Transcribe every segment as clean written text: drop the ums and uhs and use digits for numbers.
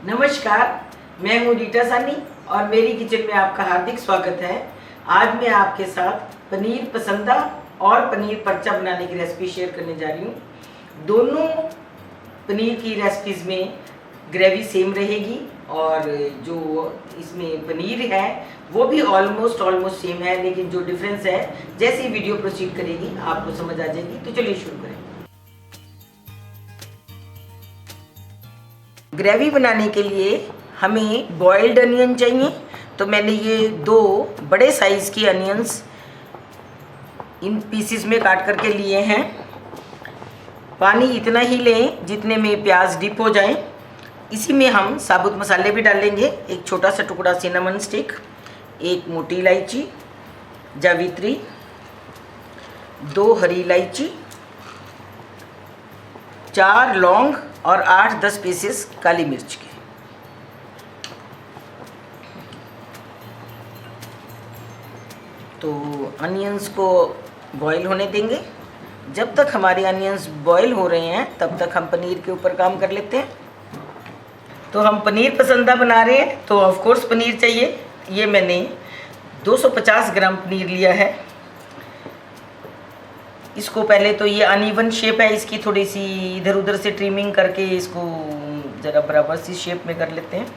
नमस्कार, मैं हूँ रीटा सानी और मेरी किचन में आपका हार्दिक स्वागत है। आज मैं आपके साथ पनीर पसंदा और पनीर पर्चा बनाने की रेसिपी शेयर करने जा रही हूँ। दोनों पनीर की रेसिपीज़ में ग्रेवी सेम रहेगी और जो इसमें पनीर है वो भी ऑलमोस्ट सेम है, लेकिन जो डिफरेंस है जैसे वीडियो प्रोसीड करेगी आपको समझ आ जाएगी। तो चलिए शुरू करें। ग्रेवी बनाने के लिए हमें बॉइल्ड अनियन चाहिए, तो मैंने ये 2 बड़े साइज़ की अनियंस इन पीसेस में काट करके लिए हैं। पानी इतना ही लें जितने में प्याज डिप हो जाए। इसी में हम साबुत मसाले भी डालेंगे। एक छोटा सा टुकड़ा सिनेमन स्टिक, एक मोटी इलायची, जावित्री, 2 हरी इलायची, 4 लौंग और 8-10 पीसेस काली मिर्च के। तो अनियंस को बॉईल होने देंगे। जब तक हमारे अनियंस बॉईल हो रहे हैं तब तक हम पनीर के ऊपर काम कर लेते हैं। तो हम पनीर पसंदा बना रहे हैं तो ऑफ कोर्स पनीर चाहिए। ये मैंने 250 ग्राम पनीर लिया है। इसको पहले तो ये अनइवन शेप है, इसकी थोड़ी सी इधर उधर से ट्रिमिंग करके इसको ज़रा बराबर सी शेप में कर लेते हैं।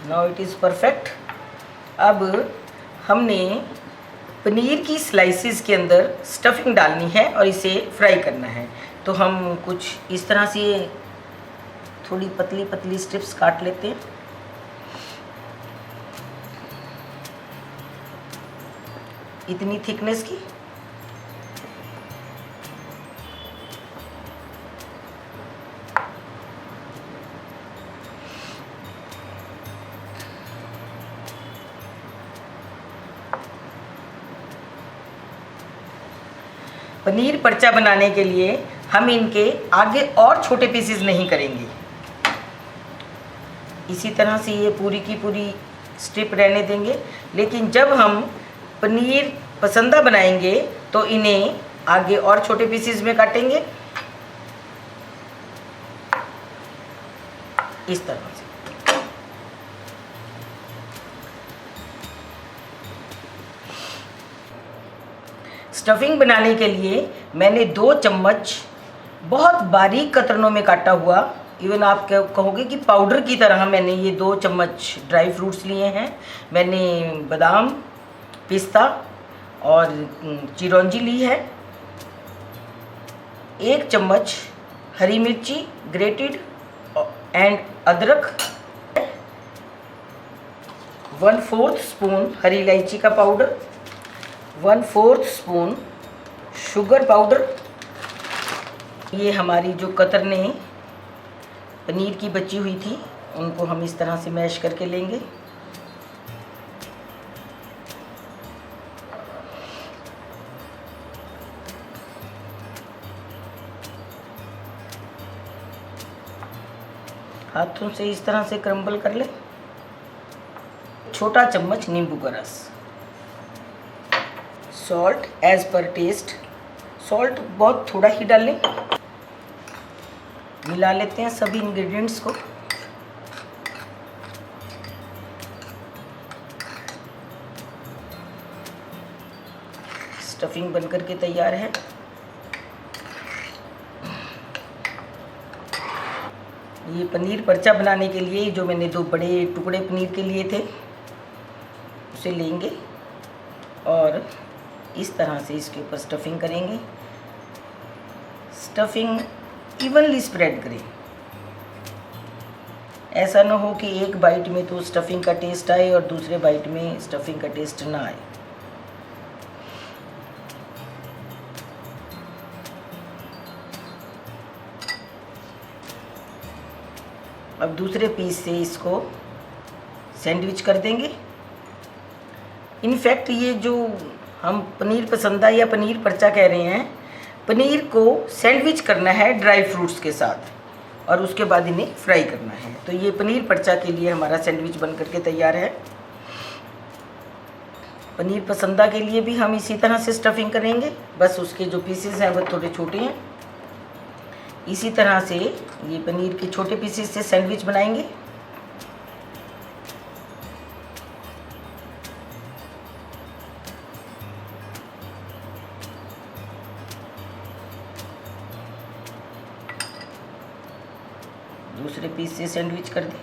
Now it is perfect. अब हमने पनीर की स्लाइसेस के अंदर स्टफिंग डालनी है और इसे फ्राई करना है। तो हम कुछ इस तरह से थोड़ी पतली पतली स्ट्रिप्स काट लेते हैं। इतनी थिकनेस की। पनीर पर्चा बनाने के लिए हम इनके आगे और छोटे पीसेस नहीं करेंगे। इसी तरह से ये पूरी की पूरी स्ट्रिप रहने देंगे, लेकिन जब हम पनीर पसंदा बनाएंगे तो इन्हें आगे और छोटे पीसेस में काटेंगे इस तरह से। स्टफिंग बनाने के लिए मैंने 2 चम्मच बहुत बारीक कतरनों में काटा हुआ, इवन आप कहोगे कि पाउडर की तरह, मैंने ये 2 चम्मच ड्राई फ्रूट्स लिए हैं। मैंने बादाम, पिस्ता और चिरौंजी ली है। 1 चम्मच हरी मिर्ची ग्रेटेड एंड अदरक, 1/4 स्पून हरी इलायची का पाउडर, 1/4 स्पून शुगर पाउडर। ये हमारी जो कतरने पनीर की बची हुई थी उनको हम इस तरह से मैश करके लेंगे। हाथों से इस तरह से क्रम्बल कर ले। छोटा चम्मच नींबू का रस, salt as per taste. Salt बहुत थोड़ा ही डालें। मिला लेते हैं सभी इंग्रेडिएंट्स को। स्टफिंग बनकर के तैयार है। ये पनीर पर्चा बनाने के लिए जो मैंने 2 बड़े टुकड़े पनीर के लिए थे उसे लेंगे और इस तरह से इसके ऊपर स्टफिंग करेंगे। स्टफिंग इवनली स्प्रेड करें। ऐसा ना हो कि एक बाइट में तो स्टफिंग का टेस्ट आए और दूसरे बाइट में स्टफिंग का टेस्ट ना आए। अब दूसरे पीस से इसको सैंडविच कर देंगे। इनफैक्ट ये जो हम पनीर पसंदा या पनीर पर्चा कह रहे हैं, पनीर को सैंडविच करना है ड्राई फ्रूट्स के साथ और उसके बाद इन्हें फ्राई करना है। तो ये पनीर पर्चा के लिए हमारा सैंडविच बन करके तैयार है। पनीर पसंदा के लिए भी हम इसी तरह से स्टफिंग करेंगे, बस उसके जो पीसेस हैं वो थोड़े छोटे हैं। इसी तरह से ये पनीर के छोटे पीसेस से सैंडविच बनाएंगे। दूसरे पीस से सैंडविच कर दें।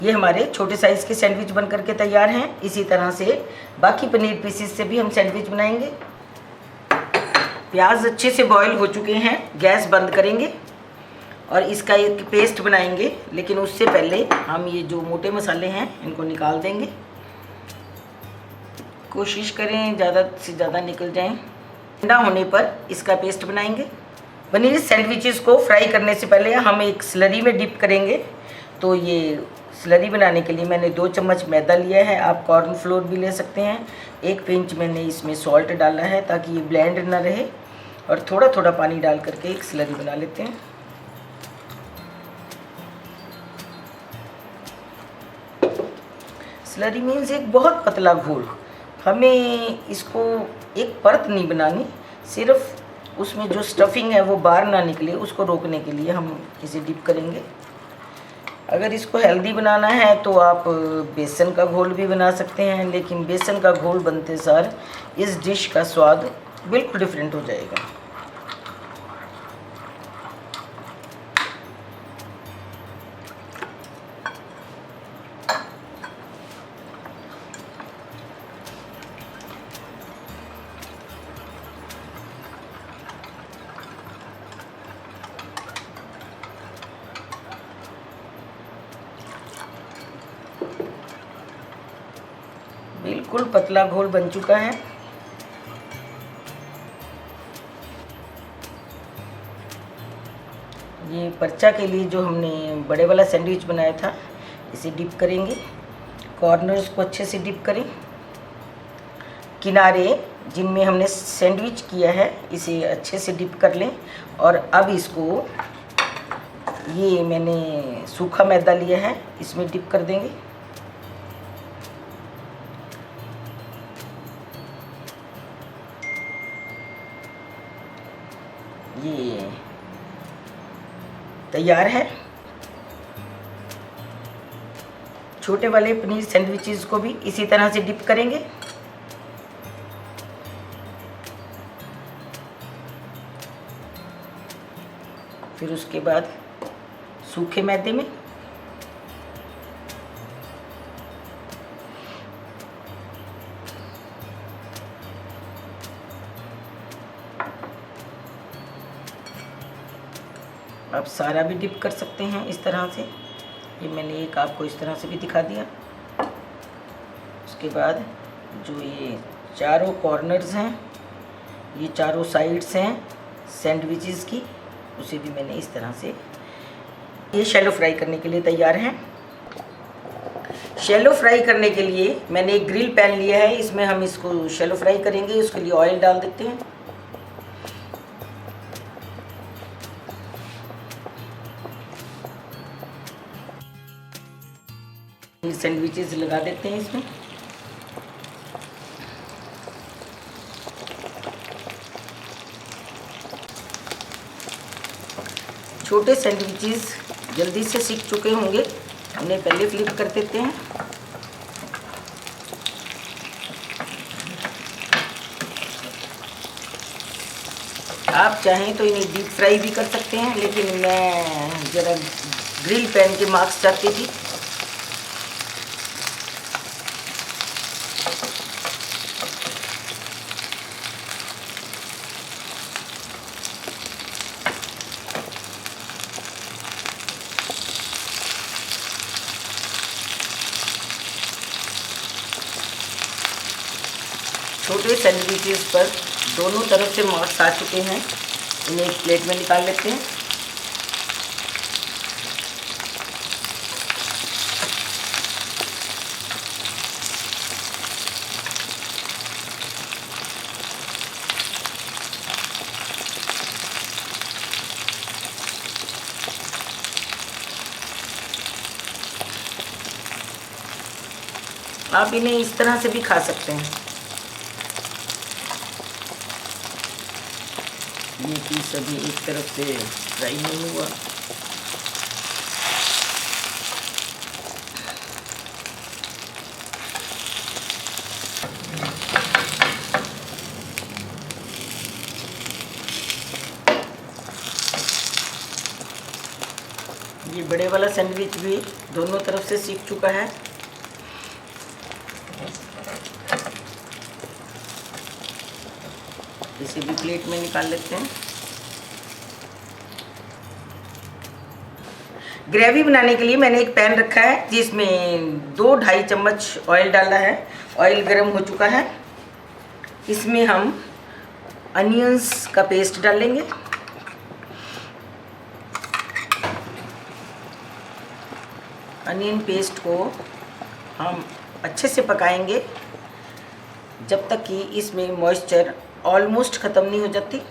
ये हमारे छोटे साइज़ के सैंडविच बन करके तैयार हैं। इसी तरह से बाकी पनीर पीसेस से भी हम सैंडविच बनाएंगे। प्याज अच्छे से बॉईल हो चुके हैं, गैस बंद करेंगे और इसका एक पेस्ट बनाएंगे। लेकिन उससे पहले हम ये जो मोटे मसाले हैं इनको निकाल देंगे। कोशिश करें ज़्यादा से ज़्यादा निकल जाएं। ठंडा होने पर इसका पेस्ट बनाएंगे। पनीर सैंडविचेस को फ्राई करने से पहले हम एक स्लरी में डिप करेंगे। तो ये स्लरी बनाने के लिए मैंने 2 चम्मच मैदा लिया है। आप कॉर्न फ्लोर भी ले सकते हैं। 1 पिंच मैंने इसमें सॉल्ट डाला है ताकि ये ब्लेंड ना रहे, और थोड़ा थोड़ा पानी डाल करके एक स्लरी बना लेते हैं। स्लरी मीन्स एक बहुत पतला घोल। हमें इसको एक परत नहीं बनानी, सिर्फ उसमें जो स्टफिंग है वो बाहर ना निकले, उसको रोकने के लिए हम इसे डिप करेंगे। अगर इसको हेल्दी बनाना है तो आप बेसन का घोल भी बना सकते हैं, लेकिन बेसन का घोल बनते सार इस डिश का स्वाद बिल्कुल डिफरेंट हो जाएगा। बिल्कुल पतला घोल बन चुका है। ये पर्चा के लिए जो हमने बड़े वाला सैंडविच बनाया था, इसे डिप करेंगे। कॉर्नर्स को अच्छे से डिप करें। किनारे जिनमें हमने सैंडविच किया है इसे अच्छे से डिप कर लें। और अब इसको, ये मैंने सूखा मैदा लिया है, इसमें डिप कर देंगे। ये तैयार है। छोटे वाले पनीर सैंडविचेस को भी इसी तरह से डिप करेंगे। फिर उसके बाद सूखे मैदे में आप सारा भी डिप कर सकते हैं इस तरह से। ये मैंने एक आपको इस तरह से भी दिखा दिया। उसके बाद जो ये चारों कॉर्नर्स हैं, ये चारों साइड्स हैं सैंडविचेस की, उसे भी मैंने इस तरह से, ये शैलो फ्राई करने के लिए तैयार हैं। शैलो फ्राई करने के लिए मैंने एक ग्रिल पैन लिया है, इसमें हम इसको शैलो फ्राई करेंगे। उसके लिए ऑयल डाल देते हैं। सैंडविचेस लगा देते हैं इसमें। छोटे सैंडविचेस जल्दी से सीख चुके होंगे, उन्हें पहले फ्लिप कर देते हैं। आप चाहें तो इन्हें डीप फ्राई भी कर सकते हैं, लेकिन मैं ज़रा ग्रिल पैन के मार्क्स चाहती थी। छोटे सैंडविचेस पर दोनों तरफ से मार्क्स आ चुके हैं। इन्हें एक प्लेट में निकाल लेते हैं। आप इन्हें इस तरह से भी खा सकते हैं। ये पीस अभी एक तरफ से फ्राई नहीं हुआ। ये बड़े वाला सैंडविच भी दोनों तरफ से सीख चुका है। इसे भी प्लेट में निकाल लेते हैं। ग्रेवी बनाने के लिए मैंने एक पैन रखा है जिसमें 2-2.5 चम्मच ऑयल डाला है। ऑयल गर्म हो चुका है। इसमें हम अनियंस का पेस्ट डालेंगे। अनियन पेस्ट को हम अच्छे से पकाएंगे जब तक कि इसमें मॉइस्चर ऑलमोस्ट ख़त्म नहीं हो जाती।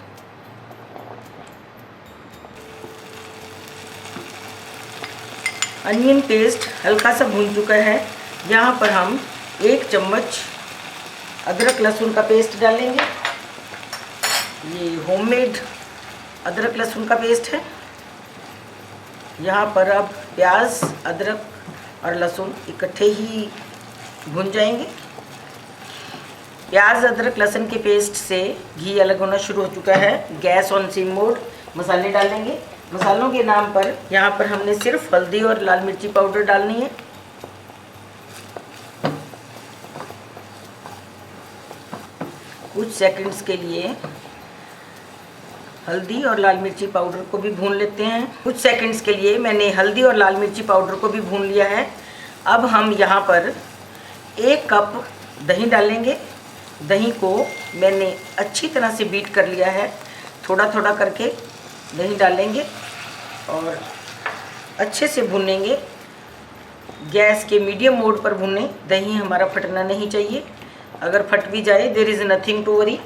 अनियन पेस्ट हल्का सा भून चुका है। यहाँ पर हम 1 चम्मच अदरक लहसुन का पेस्ट डालेंगे। ये होममेड अदरक लहसुन का पेस्ट है। यहाँ पर अब प्याज, अदरक और लहसुन इकट्ठे ही भून जाएंगे। प्याज, अदरक, लहसुन के पेस्ट से घी अलग होना शुरू हो चुका है। Gas on SIM mode. मसाले डालेंगे। मसालों के नाम पर यहाँ पर हमने सिर्फ हल्दी और लाल मिर्ची पाउडर डालनी है। कुछ सेकंड्स के लिए हल्दी और लाल मिर्ची पाउडर को भी भून लेते हैं। कुछ सेकंड्स के लिए मैंने हल्दी और लाल मिर्ची पाउडर को भी भून लिया है। अब हम यहाँ पर 1 कप दही डालेंगे। दही को मैंने अच्छी तरह से बीट कर लिया है। थोड़ा थोड़ा करके दही डालेंगे और अच्छे से भूनेंगे। गैस के मीडियम मोड पर भूनें। दही हमारा फटना नहीं चाहिए। अगर फट भी जाए there is nothing to worry.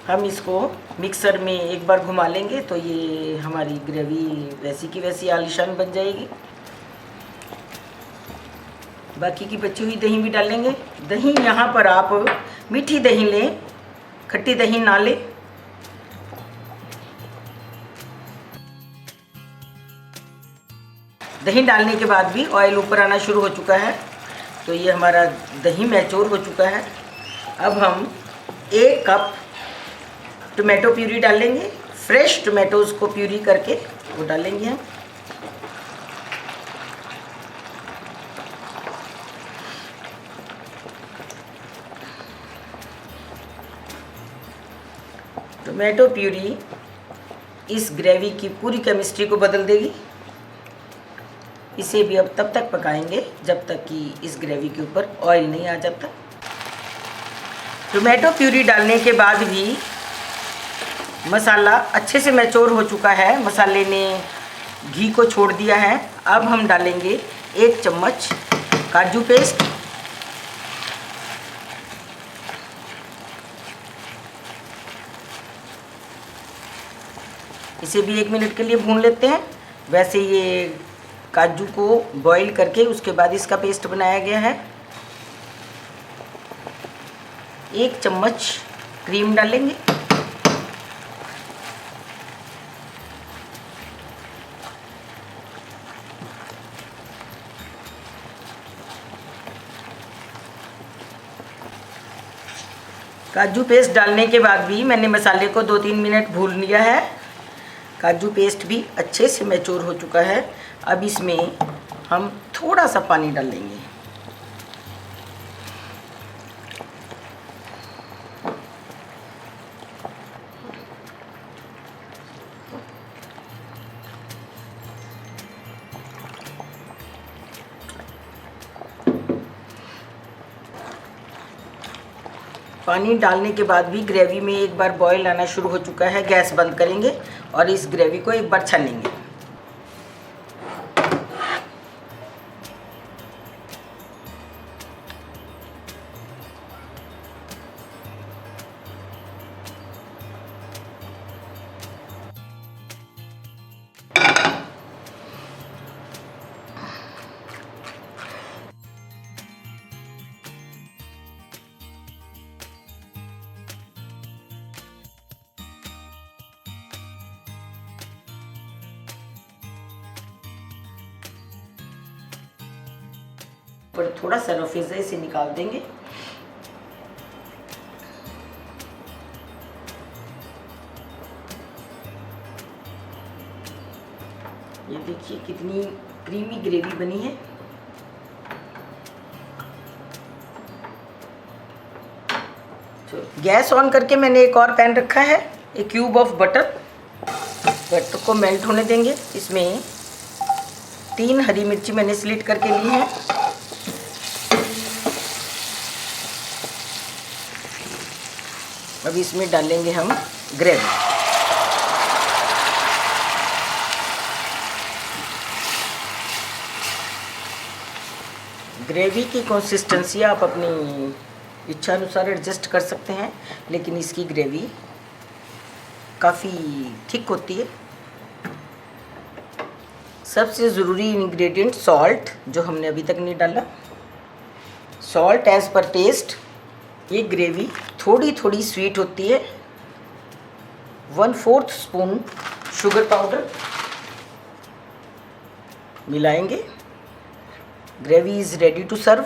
हम इसको मिक्सर में एक बार घुमा लेंगे तो ये हमारी ग्रेवी वैसी की वैसी आलीशान बन जाएगी। बाकी की बची हुई दही भी डालेंगे। दही यहाँ पर आप मीठी दही लें, खट्टी दही ना लें। दही डालने के बाद भी ऑयल ऊपर आना शुरू हो चुका है तो ये हमारा दही मैच्योर हो चुका है। अब हम 1 कप टोमेटो प्यूरी डालेंगे। फ्रेश टोमेटोज़ को प्यूरी करके वो डालेंगे हम। टोमेटो प्यूरी इस ग्रेवी की पूरी केमिस्ट्री को बदल देगी। इसे भी अब तब तक पकाएंगे जब तक कि इस ग्रेवी के ऊपर ऑयल नहीं आ जाता। टोमेटो प्यूरी डालने के बाद भी मसाला अच्छे से मैच्योर हो चुका है। मसाले ने घी को छोड़ दिया है। अब हम डालेंगे 1 चम्मच काजू पेस्ट। इसे भी 1 मिनट के लिए भून लेते हैं। वैसे ये काजू को बॉईल करके उसके बाद इसका पेस्ट बनाया गया है। 1 चम्मच क्रीम डालेंगे। काजू पेस्ट डालने के बाद भी मैंने मसाले को 2-3 मिनट भून लिया है। काजू पेस्ट भी अच्छे से मैच्योर हो चुका है। अब इसमें हम थोड़ा सा पानी डालेंगे। पानी डालने के बाद भी ग्रेवी में एक बार बॉईल आना शुरू हो चुका है। गैस बंद करेंगे और इस ग्रेवी को एक बार छानेंगे। पर थोड़ा सा रफेज है, इसे निकाल देंगे। ये देखिए कितनी क्रीमी ग्रेवी बनी है। गैस ऑन करके मैंने एक और पैन रखा है, एक क्यूब ऑफ बटर को मेल्ट होने देंगे। इसमें 3 हरी मिर्ची मैंने स्लिट करके ली है। अब इसमें डालेंगे हम ग्रेवी। ग्रेवी की कंसिस्टेंसी आप अपनी इच्छा अनुसार एडजस्ट कर सकते हैं, लेकिन इसकी ग्रेवी काफ़ी थिक होती है। सबसे ज़रूरी इंग्रेडिएंट सॉल्ट, जो हमने अभी तक नहीं डाला। Salt as per taste. ये ग्रेवी थोड़ी थोड़ी स्वीट होती है। 1/4 स्पून शुगर पाउडर मिलाएंगे। Gravy is ready to serve.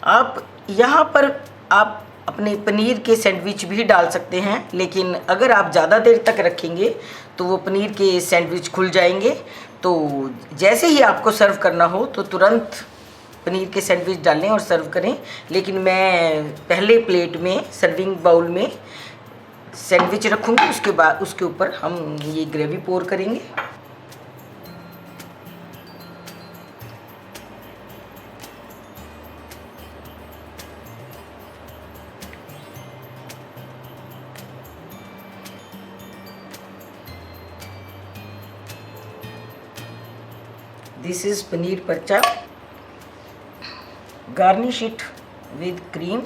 आप यहाँ पर आप अपने पनीर के सैंडविच भी डाल सकते हैं, लेकिन अगर आप ज़्यादा देर तक रखेंगे तो वो पनीर के सैंडविच खुल जाएंगे। तो जैसे ही आपको सर्व करना हो तो तुरंत पनीर के सैंडविच डालें और सर्व करें। लेकिन मैं पहले प्लेट में, सर्विंग बाउल में सैंडविच रखूँगी, उसके बाद उसके ऊपर हम ये ग्रेवी पोर करेंगे। This is paneer parcha. Garnish it with cream.